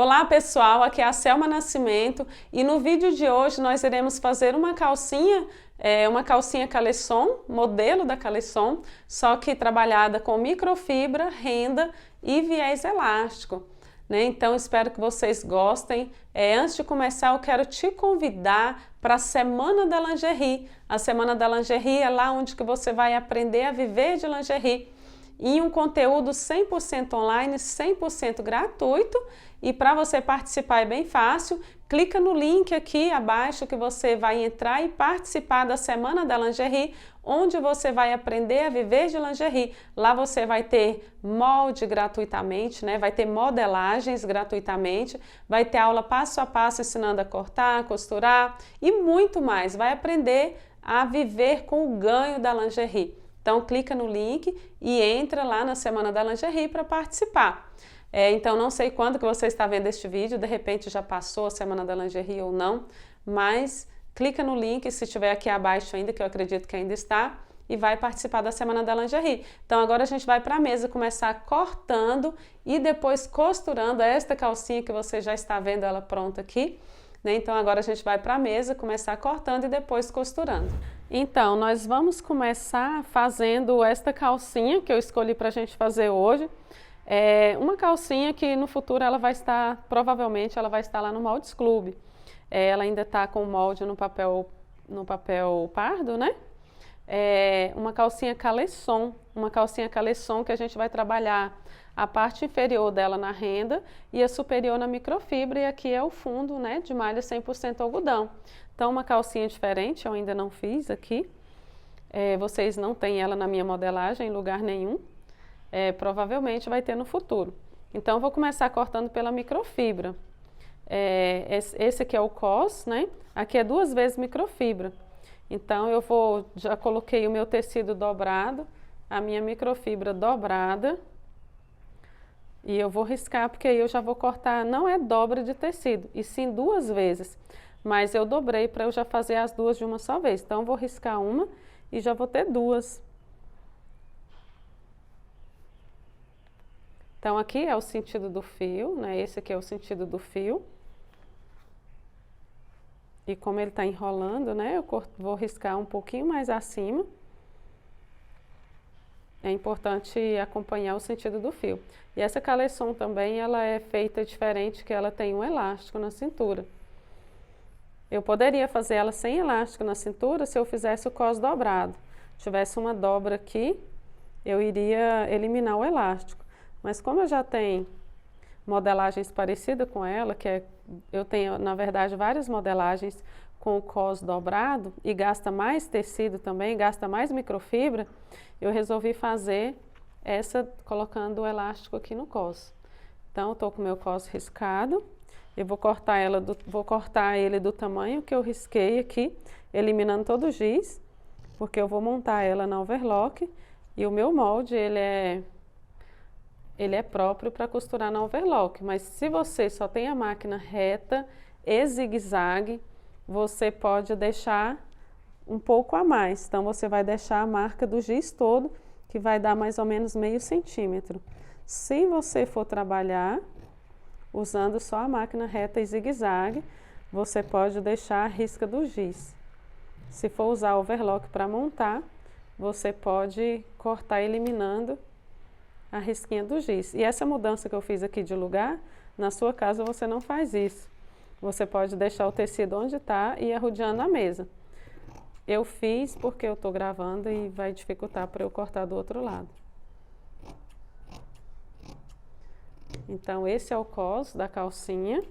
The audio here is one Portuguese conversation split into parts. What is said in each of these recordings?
Olá pessoal, aqui é a Selma Nascimento e no vídeo de hoje nós iremos fazer uma calcinha caleçon, modelo da caleçon, só que trabalhada com microfibra, renda e viés elástico. Então espero que vocês gostem. Antes de começar eu quero te convidar para a Semana da Lingerie. A Semana da Lingerie é lá onde que você vai aprender a viver de lingerie em um conteúdo 100% online, 100% gratuito. E para você participar é bem fácil, clica no link aqui abaixo que você vai entrar e participar da Semana da Lingerie, onde você vai aprender a viver de lingerie. Lá você vai ter molde gratuitamente, vai ter modelagens gratuitamente, vai ter aula passo a passo ensinando a cortar, costurar e muito mais. Vai aprender a viver com o ganho da lingerie. Então clica no link e entra lá na Semana da Lingerie para participar. Então não sei quando que você está vendo este vídeo, de repente já passou a Semana da Lingerie ou não, mas clica no link se estiver aqui abaixo ainda, que eu acredito que ainda está, e vai participar da Semana da Lingerie. Então agora a gente vai para a mesa começar cortando e depois costurando esta calcinha que você já está vendo ela pronta aqui. Então agora a gente vai para a mesa começar cortando e depois costurando. Então nós vamos começar fazendo esta calcinha que eu escolhi para a gente fazer hoje. Uma calcinha que no futuro ela vai estar, provavelmente ela vai estar lá no Moldes Club. Ela ainda está com o molde no papel pardo, né? Uma calcinha caleçon que a gente vai trabalhar a parte inferior dela na renda e a superior na microfibra, e aqui é o fundo, de malha 100% algodão. Então uma calcinha diferente, eu ainda não fiz aqui. Vocês não têm ela na minha modelagem em lugar nenhum. Provavelmente vai ter no futuro. Então eu vou começar cortando pela microfibra. Esse aqui é o cos, Aqui é 2 vezes microfibra. Então já coloquei o meu tecido dobrado, a minha microfibra dobrada. E eu vou riscar porque aí eu já vou cortar, não é dobra de tecido, e sim 2 vezes. Mas eu dobrei para eu já fazer as duas de uma só vez. Então eu vou riscar uma e já vou ter 2. Então aqui é o sentido do fio, Esse aqui é o sentido do fio. E como ele está enrolando, eu vou riscar um pouquinho mais acima. É importante acompanhar o sentido do fio. E essa caleçon também, ela é feita diferente, que ela tem um elástico na cintura. Eu poderia fazer ela sem elástico na cintura se eu fizesse o cos dobrado. Se tivesse uma dobra aqui, eu iria eliminar o elástico. Mas como eu já tenho modelagens parecidas com ela, eu tenho, na verdade, várias modelagens com o cos dobrado e gasta mais tecido também, gasta mais microfibra, eu resolvi fazer essa colocando o elástico aqui no cos. Então, eu estou com o meu cos riscado, eu vou cortar ele do tamanho que eu risquei aqui, eliminando todo o giz, porque eu vou montar ela na overlock e o meu molde, ele é próprio para costurar na overlock, mas se você só tem a máquina reta e zigue-zague, você pode deixar um pouco a mais. Então você vai deixar a marca do giz todo, que vai dar mais ou menos meio centímetro. Se você for trabalhar usando só a máquina reta e zigue-zague, você pode deixar a risca do giz. Se for usar overlock para montar, você pode cortar eliminando a risquinha do giz. E essa mudança que eu fiz aqui de lugar, na sua casa você não faz isso. Você pode deixar o tecido onde está e ir arrodeando a mesa. Eu fiz porque eu estou gravando e vai dificultar para eu cortar do outro lado. Então esse é o cos da calcinha.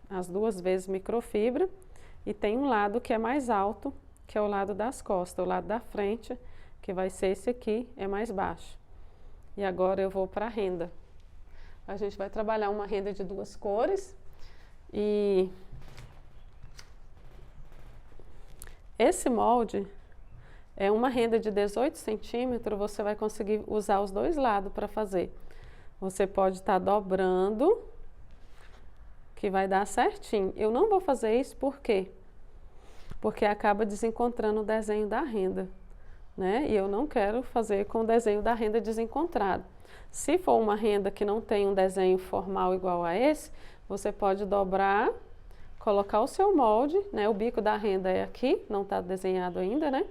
As 2 vezes microfibra. E tem um lado que é mais alto, que é o lado das costas. O lado da frente, que vai ser esse aqui, é mais baixo. E agora eu vou para a renda. A gente vai trabalhar uma renda de 2 cores. E esse molde é uma renda de 18 centímetros, você vai conseguir usar os 2 lados para fazer. Você pode estar dobrando, que vai dar certinho. Eu não vou fazer isso por quê? Porque acaba desencontrando o desenho da renda, E eu não quero fazer com o desenho da renda desencontrado. Se for uma renda que não tem um desenho formal igual a esse, você pode dobrar, colocar o seu molde, né? O bico da renda é aqui, não está desenhado ainda, né?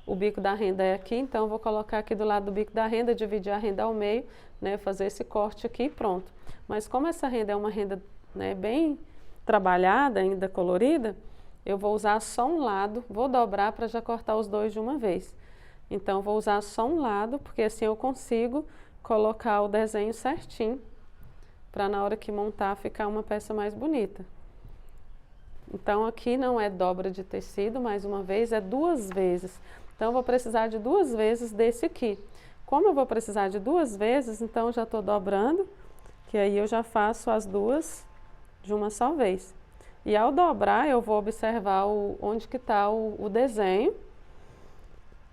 O bico da renda é aqui, então eu vou colocar aqui do lado do bico da renda, dividir a renda ao meio, né? Fazer esse corte aqui e pronto. Mas como essa renda é uma renda, né, bem trabalhada, ainda colorida, eu vou usar só um lado, vou dobrar para já cortar os dois de uma vez. Então, vou usar só um lado, porque assim eu consigo colocar o desenho certinho, para na hora que montar ficar uma peça mais bonita. Então, aqui não é dobra de tecido, mais uma vez, é 2 vezes. Então, eu vou precisar de 2 vezes desse aqui. Como eu vou precisar de 2 vezes, então já estou dobrando, que aí eu já faço as 2 de uma só vez. E ao dobrar, eu vou observar onde que está o desenho,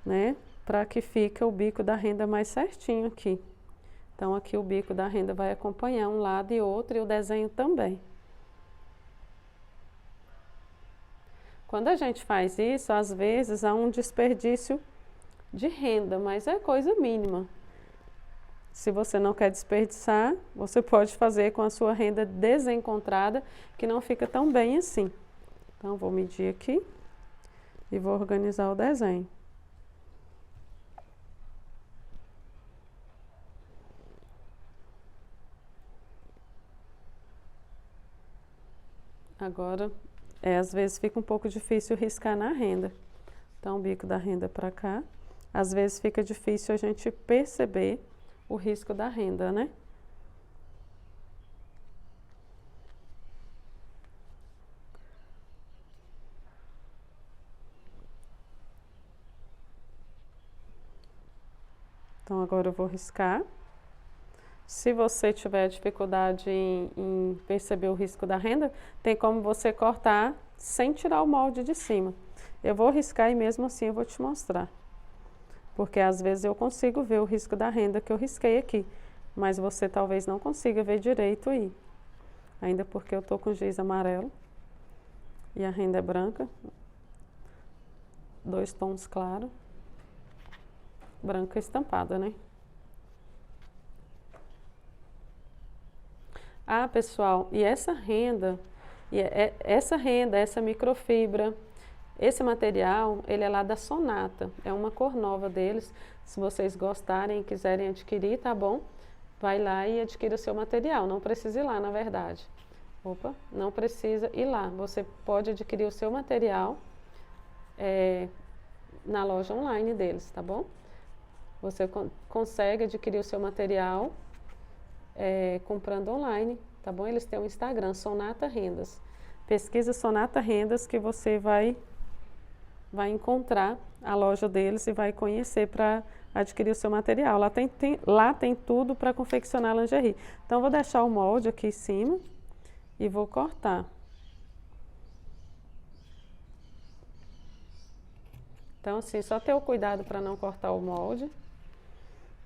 né? Para que fique o bico da renda mais certinho aqui. Então, aqui o bico da renda vai acompanhar um lado e outro, e o desenho também. Quando a gente faz isso, às vezes há um desperdício de renda, mas é coisa mínima. Se você não quer desperdiçar, você pode fazer com a sua renda desencontrada, que não fica tão bem assim. Então, vou medir aqui e vou organizar o desenho. Agora, às vezes fica um pouco difícil riscar na renda. Então, o bico da renda para cá. Às vezes fica difícil a gente perceber o risco da renda, né? Então, agora eu vou riscar. Se você tiver dificuldade em perceber o risco da renda, tem como você cortar sem tirar o molde de cima. Eu vou riscar e mesmo assim eu vou te mostrar. Porque às vezes eu consigo ver o risco da renda que eu risquei aqui, mas você talvez não consiga ver direito aí. Ainda porque eu tô com giz amarelo e a renda é branca, 2 tons claros, branca estampada, né? Ah, pessoal, e essa renda, essa microfibra, esse material, ele é lá da Sonata, é uma cor nova deles. Se vocês gostarem e quiserem adquirir, tá bom? Vai lá e adquira o seu material, não precisa ir lá, na verdade. Opa, não precisa ir lá, você pode adquirir o seu material na loja online deles, tá bom? Você consegue adquirir o seu material comprando online, tá bom? Eles têm um Instagram, Sonata Rendas. Pesquisa Sonata Rendas que você vai encontrar a loja deles e vai conhecer para adquirir o seu material. Lá tem tudo para confeccionar lingerie. Então, vou deixar o molde aqui em cima e vou cortar. Então, assim, só ter o cuidado para não cortar o molde.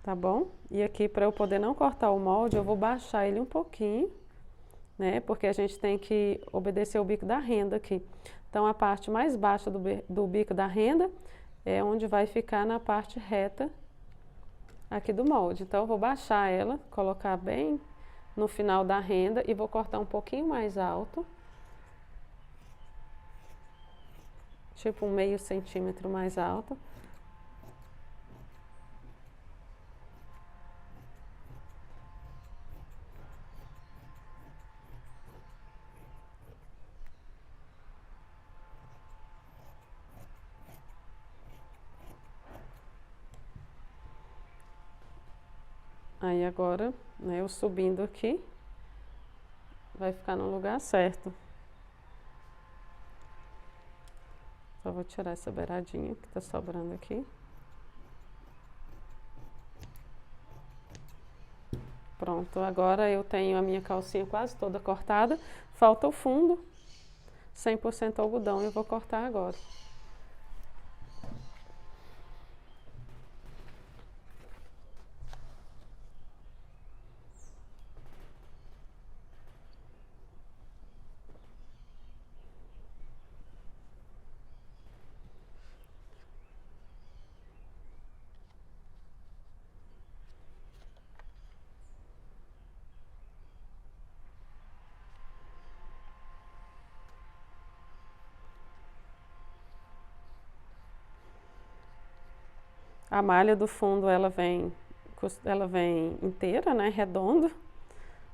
Tá bom? E aqui, para eu poder não cortar o molde, eu vou baixar ele um pouquinho, né? Porque a gente tem que obedecer o bico da renda aqui. Então, a parte mais baixa do bico da renda é onde vai ficar na parte reta aqui do molde. Então, eu vou baixar ela, colocar bem no final da renda e vou cortar um pouquinho mais alto. Tipo um meio centímetro mais alto. Aí agora, né, eu subindo aqui, vai ficar no lugar certo. Só vou tirar essa beiradinha que tá sobrando aqui. Pronto, agora eu tenho a minha calcinha quase toda cortada. Falta o fundo, 100% algodão, eu vou cortar agora. A malha do fundo ela vem inteira, né, redonda.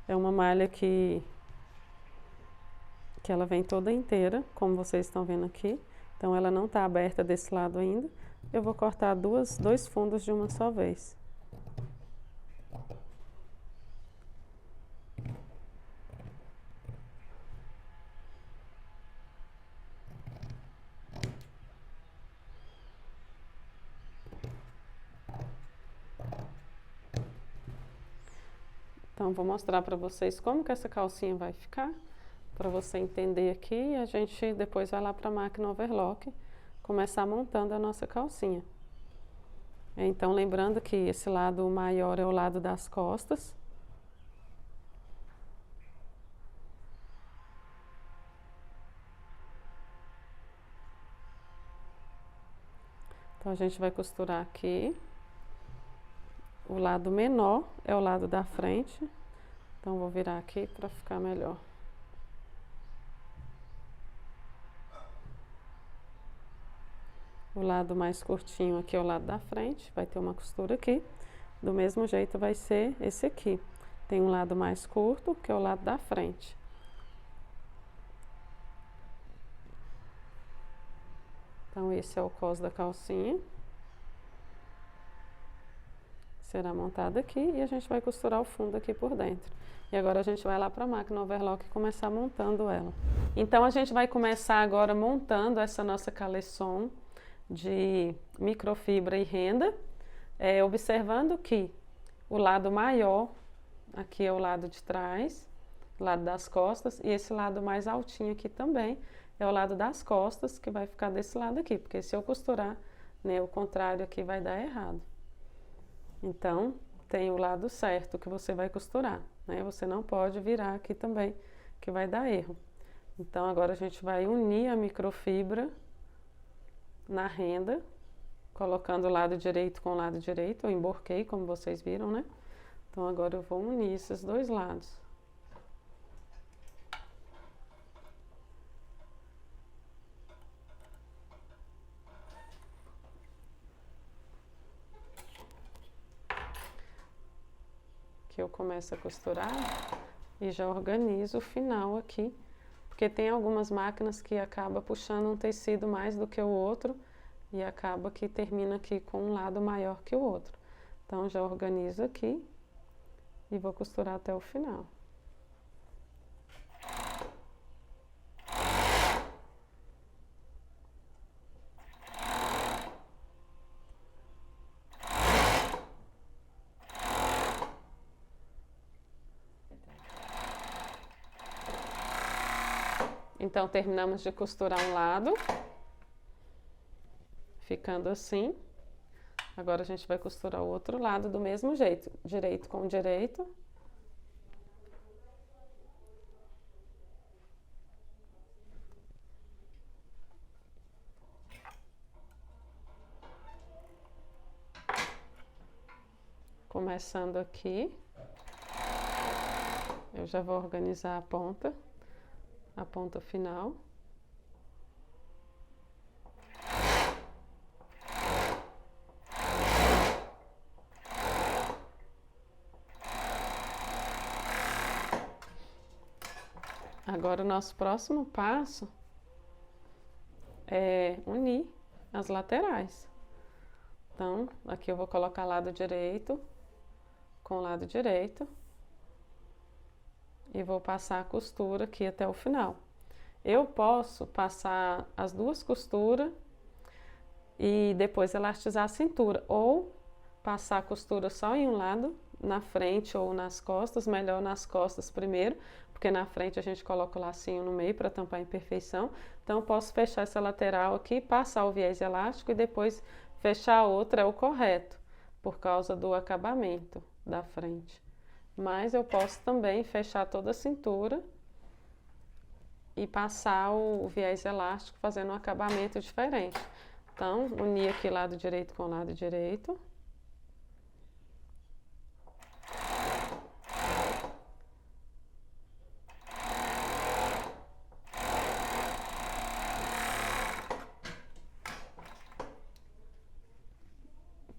É uma malha que ela vem toda inteira, como vocês estão vendo aqui. Então ela não está aberta desse lado ainda. Eu vou cortar dois fundos de uma só vez. Então, vou mostrar para vocês como que essa calcinha vai ficar, para você entender aqui, e a gente depois vai lá para a máquina overlock, começar montando a nossa calcinha. Então, lembrando que esse lado maior é o lado das costas. Então, a gente vai costurar aqui. O lado menor é o lado da frente, então vou virar aqui para ficar melhor. O lado mais curtinho aqui é o lado da frente, vai ter uma costura aqui. Do mesmo jeito vai ser esse aqui. Tem um lado mais curto, que é o lado da frente. Então esse é o cos da calcinha. Será montado aqui e a gente vai costurar o fundo aqui por dentro. E agora a gente vai lá para a máquina overlock e começar montando ela. Então a gente vai começar agora montando essa nossa caleçon de microfibra e renda, observando que o lado maior, aqui é o lado de trás, lado das costas, e esse lado mais altinho aqui também é o lado das costas, que vai ficar desse lado aqui, porque se eu costurar, né, o contrário aqui vai dar errado. Então, tem o lado certo que você vai costurar, né? Você não pode virar aqui também, que vai dar erro. Então, agora a gente vai unir a microfibra na renda, colocando o lado direito com o lado direito. Eu emborquei, como vocês viram, né? Então, agora eu vou unir esses dois lados. Que eu começo a costurar e já organizo o final aqui, porque tem algumas máquinas que acaba puxando um tecido mais do que o outro e acaba que termina aqui com um lado maior que o outro. Então já organizo aqui e vou costurar até o final. Então, terminamos de costurar um lado, ficando assim. Agora, a gente vai costurar o outro lado do mesmo jeito, direito com direito. Começando aqui, eu já vou organizar a ponta final. Agora o nosso próximo passo é unir as laterais. Então, aqui eu vou colocar lado direito com lado direito. E vou passar a costura aqui até o final. Eu posso passar as duas costuras e depois elastizar a cintura, ou passar a costura só em um lado, na frente ou nas costas, melhor nas costas primeiro, porque na frente a gente coloca o lacinho no meio para tampar a imperfeição. Então eu posso fechar essa lateral aqui, passar o viés elástico e depois fechar a outra, é o correto, por causa do acabamento da frente. Mas eu posso também fechar toda a cintura e passar o viés elástico fazendo um acabamento diferente. Então, unir aqui lado direito com lado direito.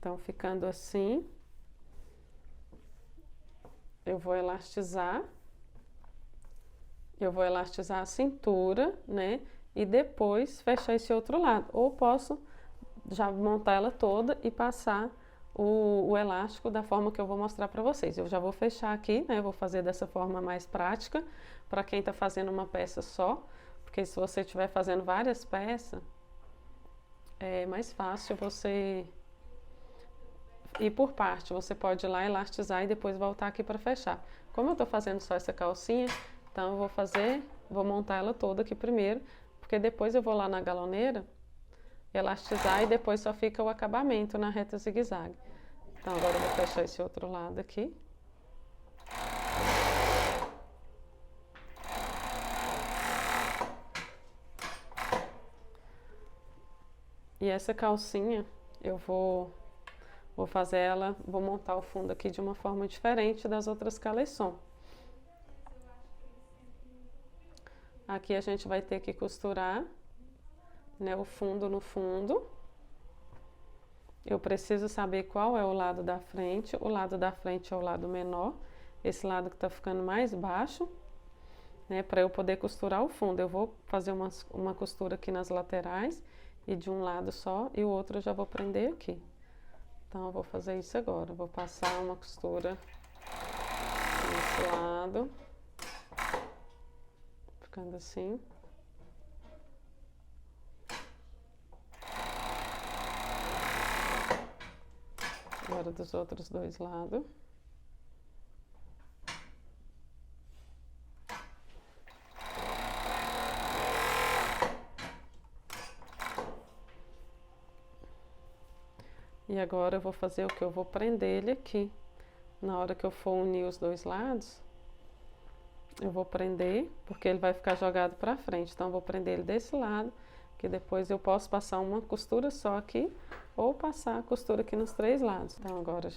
Então, Então, ficando assim, eu vou elastizar a cintura, né? E depois fechar esse outro lado. Ou posso já montar ela toda e passar o elástico da forma que eu vou mostrar para vocês. Eu já vou fechar aqui, né? Eu vou fazer dessa forma mais prática para quem está fazendo uma peça só, porque se você estiver fazendo várias peças, é mais fácil você ir por parte. Você pode ir lá elastizar e depois voltar aqui para fechar. Como eu estou fazendo só essa calcinha, então eu vou montar ela toda aqui primeiro, porque depois eu vou lá na galoneira elastizar e depois só fica o acabamento na reta zigue-zague. Então agora eu vou fechar esse outro lado aqui. E essa calcinha eu vou fazer ela, vou montar o fundo aqui de uma forma diferente das outras caleçons. Aqui a gente vai ter que costurar, né, o fundo no fundo. Eu preciso saber qual é o lado da frente. O lado da frente é o lado menor, esse lado que tá ficando mais baixo, né, para eu poder costurar o fundo. Eu vou fazer uma costura aqui nas laterais e de um lado só, e o outro eu já vou prender aqui. Então eu vou fazer isso agora. Eu vou passar uma costura nesse lado, ficando assim. Agora dos outros dois lados. E agora eu vou fazer o que? Eu vou prender ele aqui. Na hora que eu for unir os dois lados, eu vou prender, porque ele vai ficar jogado para frente. Então eu vou prender ele desse lado, que depois eu posso passar uma costura só aqui, ou passar a costura aqui nos três lados. Então agora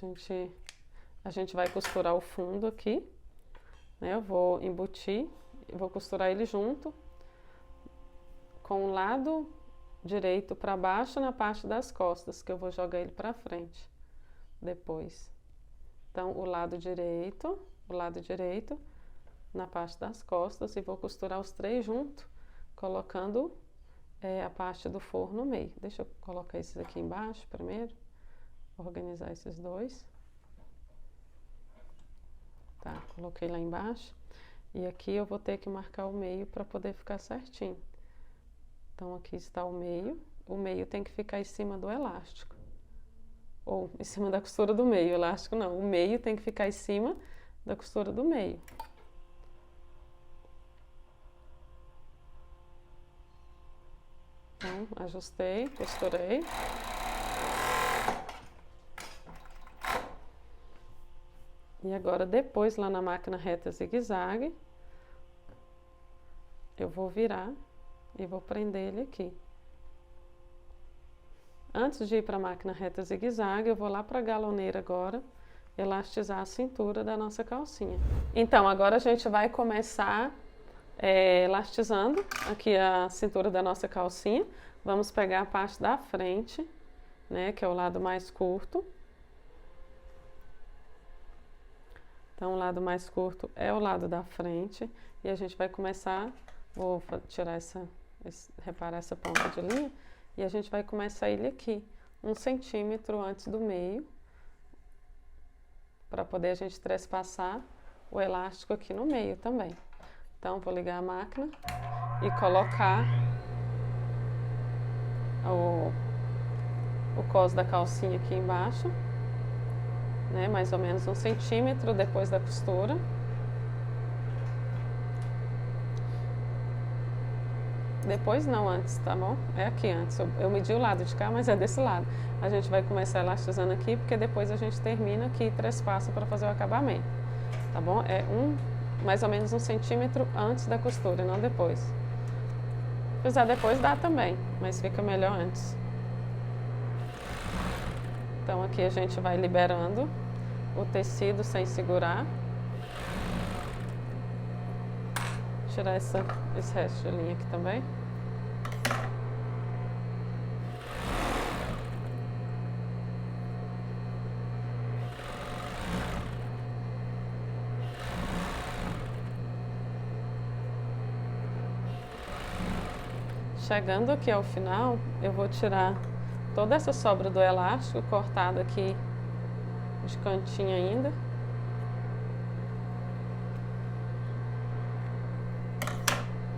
a gente vai costurar o fundo aqui, né? Eu vou embutir, eu vou costurar ele junto com o lado direito para baixo na parte das costas, que eu vou jogar ele para frente depois. Então o lado direito na parte das costas, e vou costurar os três juntos, colocando a parte do forro no meio. Deixa eu colocar esses aqui embaixo primeiro, organizar esses dois. Tá, coloquei lá embaixo. E aqui eu vou ter que marcar o meio para poder ficar certinho. Então aqui está o meio tem que ficar em cima do elástico. Ou em cima da costura do meio, elástico não. O meio tem que ficar em cima da costura do meio. Então, ajustei, costurei. E agora depois lá na máquina reta zigue-zague, eu vou virar e vou prender ele aqui. Antes de ir para a máquina reta zigue-zague, eu vou lá para a galoneira agora, elastizar a cintura da nossa calcinha. Então, agora a gente vai começar elastizando aqui a cintura da nossa calcinha. Vamos pegar a parte da frente, né, que é o lado mais curto. Então, o lado mais curto é o lado da frente. E a gente vai começar, vou tirar reparar essa ponta de linha, e a gente vai começar ele aqui, 1 centímetro antes do meio, para poder a gente trespassar o elástico aqui no meio também. Então, vou ligar a máquina e colocar o cos da calcinha aqui embaixo, né, mais ou menos 1 centímetro depois da costura. Depois não, antes, tá bom? É aqui antes. Eu medi o lado de cá, mas é desse lado. A gente vai começar elastizando aqui, porque depois a gente termina aqui e trespassa para fazer o acabamento, tá bom? É mais ou menos 1 centímetro antes da costura, não depois. Se fizer depois dá também, mas fica melhor antes. Então aqui a gente vai liberando o tecido sem segurar. Tirar esse resto de linha aqui também. Chegando aqui ao final, eu vou tirar toda essa sobra do elástico, cortada aqui de cantinho ainda.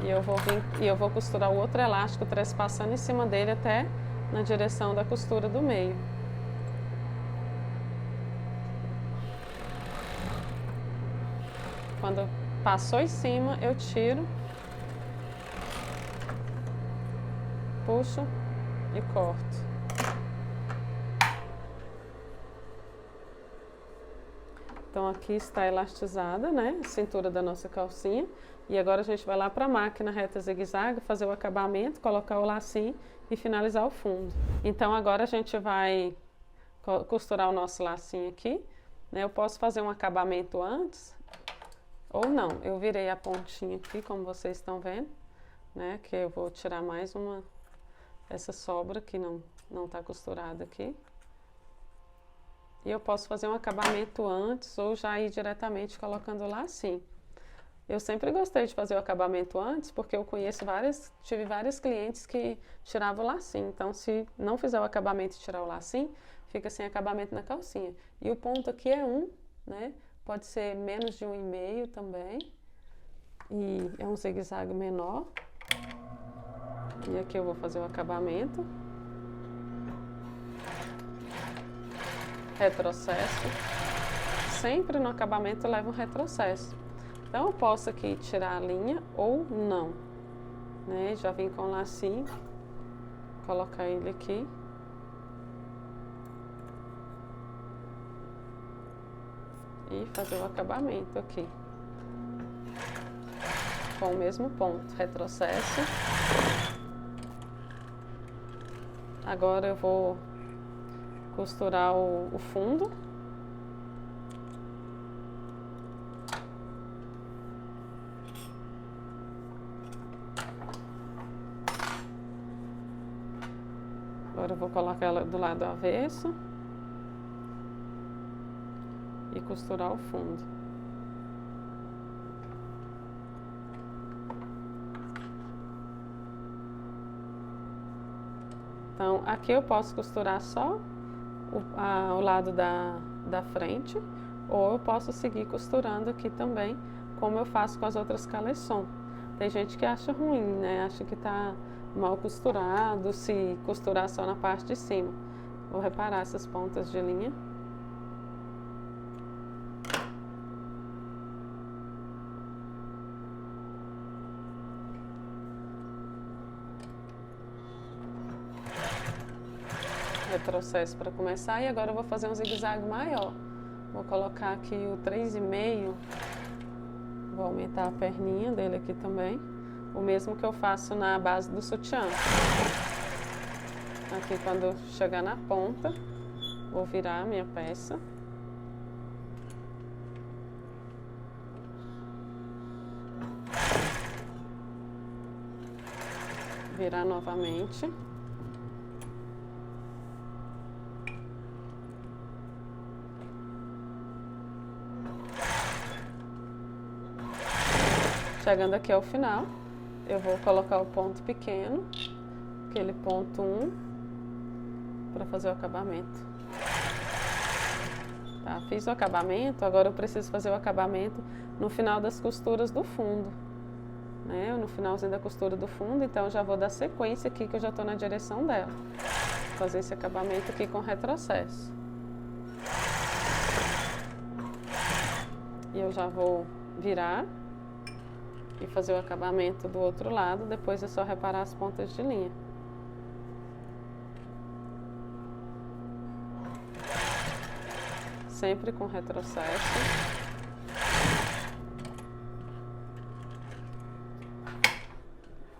E eu vou costurar o outro elástico, trespassando em cima dele até na direção da costura do meio. Quando passou em cima, eu tiro, puxo e corto. Então aqui está elastizada, né, a cintura da nossa calcinha. E agora a gente vai lá para a máquina reta zigue-zague, fazer o acabamento, colocar o lacinho e finalizar o fundo. Então agora a gente vai costurar o nosso lacinho aqui, né? Eu posso fazer um acabamento antes ou não. Eu virei a pontinha aqui, como vocês estão vendo, né? Que eu vou tirar mais essa sobra que não está costurada aqui. E eu posso fazer um acabamento antes ou já ir diretamente colocando o lacinho. Eu sempre gostei de fazer o acabamento antes, porque eu tive vários clientes que tiravam o lacinho. Então, se não fizer o acabamento e tirar o lacinho, fica sem acabamento na calcinha. E o ponto aqui é 1, né? Pode ser menos de 1,5 também. E é um zigue-zague menor. E aqui eu vou fazer o acabamento. Retrocesso. Sempre no acabamento eu levo um retrocesso. Então eu posso aqui tirar a linha ou não, né? Já vim com o lacinho, colocar ele aqui. E fazer o acabamento aqui. Com o mesmo ponto, retrocesso. Agora eu vou costurar o fundo. Agora eu vou colocar ela do lado avesso e costurar o fundo. Então, aqui eu posso costurar só o lado da frente, ou eu posso seguir costurando aqui também, como eu faço com as outras caleçons. Tem gente que acha ruim, né? Acha que tá mal costurado se costurar só na parte de cima. Vou reparar essas pontas de linha. Retrocesso para começar, e agora eu vou fazer um zigue-zague maior. Vou colocar aqui o 3,5, vou aumentar a perninha dele aqui também, o mesmo que eu faço na base do sutiã. Aqui quando chegar na ponta, vou virar a minha peça. Virar novamente. Chegando aqui ao final, eu vou colocar o ponto pequeno, aquele ponto 1, para fazer o acabamento. Tá, fiz o acabamento, agora eu preciso fazer o acabamento no final das costuras do fundo, né? No finalzinho da costura do fundo, então eu já vou dar sequência aqui, que eu já estou na direção dela. Vou fazer esse acabamento aqui com retrocesso. E eu já vou virar e fazer o acabamento do outro lado, depois é só reparar as pontas de linha. Sempre com retrocesso.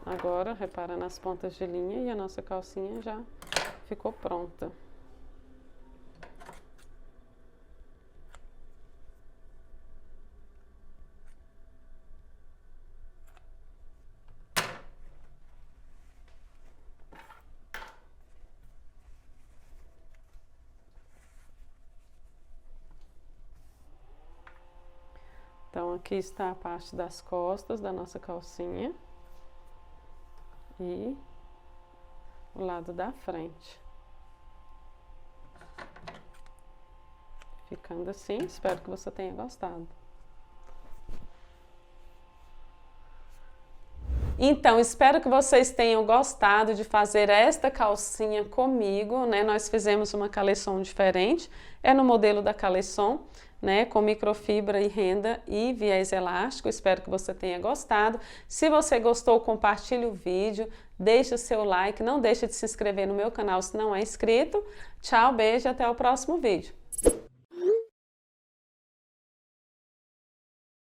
Agora, repara nas pontas de linha e a nossa calcinha já ficou pronta. Então, aqui está a parte das costas da nossa calcinha. E o lado da frente. Ficando assim, espero que você tenha gostado. Então, espero que vocês tenham gostado de fazer esta calcinha comigo, né? Nós fizemos uma caleçon diferente, é no modelo da caleçon, né? Com microfibra e renda e viés elástico. Espero que você tenha gostado. Se você gostou, compartilhe o vídeo, deixe o seu like, não deixe de se inscrever no meu canal se não é inscrito. Tchau, beijo, até o próximo vídeo.